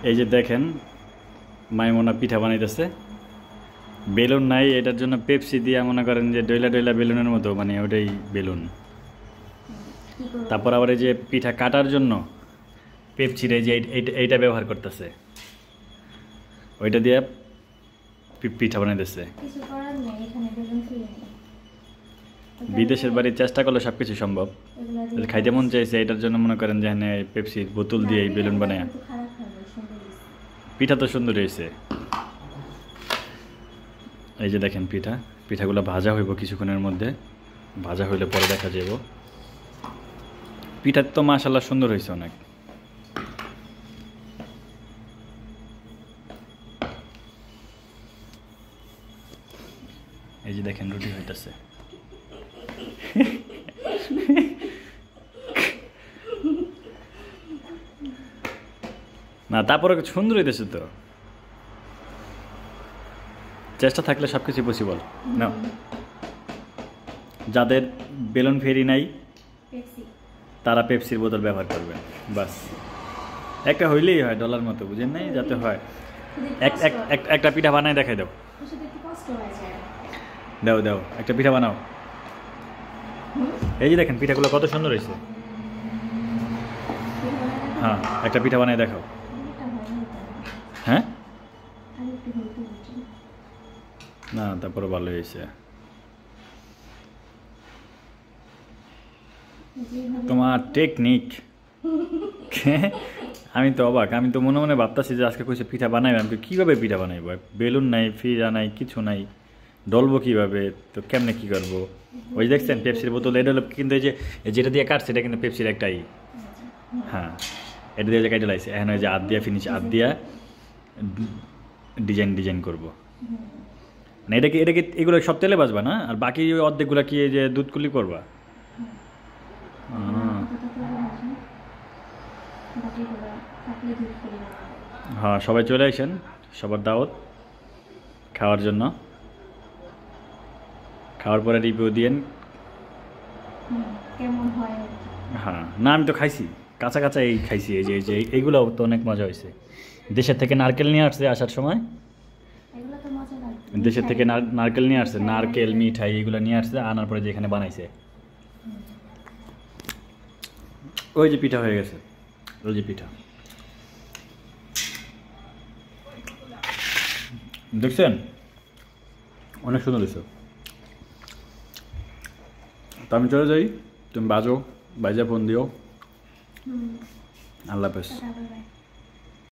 এই যে দেখেন মাইমুনা পিঠা বানাইতেছে। বেলুন নাই, এটার জন্য পেপসি দিয়ে মনে করেন যে ডইলা ডইলা বেলুনের মতো, মানে ওটাই বেলুন। তারপর আবার এই যে পিঠা কাটার জন্য পেপসির এই যে এইটা ব্যবহার করতেছে, ওইটা দিয়ে পিঠা বানাইতেছে। বিদেশের বাড়ির চেষ্টা করলে সব কিছু সম্ভব। খাইতে মন চাইছে, এটার জন্য মনে করেন যে এখানে পেপসির বোতল দিয়ে এই বেলুন বানায়। পিঠা তো সুন্দর হয়েছে। এই যে দেখেন পিঠাগুলো ভাজা হইব কিছুক্ষণের মধ্যে, ভাজা হইলে পরে দেখা যাব। পিঠা তো মাশাআল্লাহ সুন্দর হয়েছে অনেক। এই যে দেখেন রুটি হইতেছে। না তারপরে সুন্দর হইতেছে তো, চেষ্টা থাকলে সব কিছু পসিবল। না যাদের বেলুন ফেরি নাই তারা পেপসির বোতল ব্যবহার করবেন, বাস। একটা হইলেই হয় ডলার মতো, বুঝেন নাই? যাতে হয় একটা পিঠা বানায় দেখাই দাও। দাও দাও একটা পিঠা বানাও। এই যে দেখেন পিঠাগুলো কত সুন্দর হয়েছে। হ্যাঁ একটা পিঠা বানায় দেখাও। হ্যাঁ না তারপরে ভালো হয়েছে। তোমার টেকনিক আমি তো অবাক। আমি তো মনে মনে ভাবতেছি যে আজকে কইছে পিঠা বানাইবে, আমি কীভাবে পিঠা বানাইব? বেলুন নাই, ফিরা নাই, কিছু নাই, ডলবো কীভাবে? তো কেমনে কী করবো? ওই দেখছেন পেপসির বোতল, এটা হলো কিন্তু এই যে যেটা দিয়ে কাটছে এটা কিন্তু পেপসির একটাই। হ্যাঁ এটা দিয়ে যে কাটে লাইছে, এখন ওই যে হাত দিয়া ফিনিশ, হাত দিয়া ডিজাইন করবো। মানে এটাকে এগুলো সব তেলে বাজবা না, আর বাকি অর্ধেকগুলো কি এই যে দুধ কুলি করবা? হ্যাঁ সবাই চলে আসেন, সবার দাওয়াত খাওয়ার জন্য। খাওয়ার পরে রিভিউ দিয়েন হ্যাঁ। না আমি তো খাইছি, কাঁচা এই খাইছি। এই যে এইগুলো তো অনেক মজা হয়েছে। দেশের থেকে নারকেল নিয়ে আসছে আসার সময়, দেশের থেকে নারকেল নিয়ে আসছে, নারকেল মিঠাই এগুলো নিয়ে আসছে, আনার পরে যেখানে বানাইছে। ওই যে পিঠা হয়ে গেছে, ওই যে পিঠা দেখছেন, অনেক সুন্দর হয়েছে। তো আমি চলে যাই, তুমি বাজো, বাইজা ফোন দিও। আল্লাহ হাফেজ।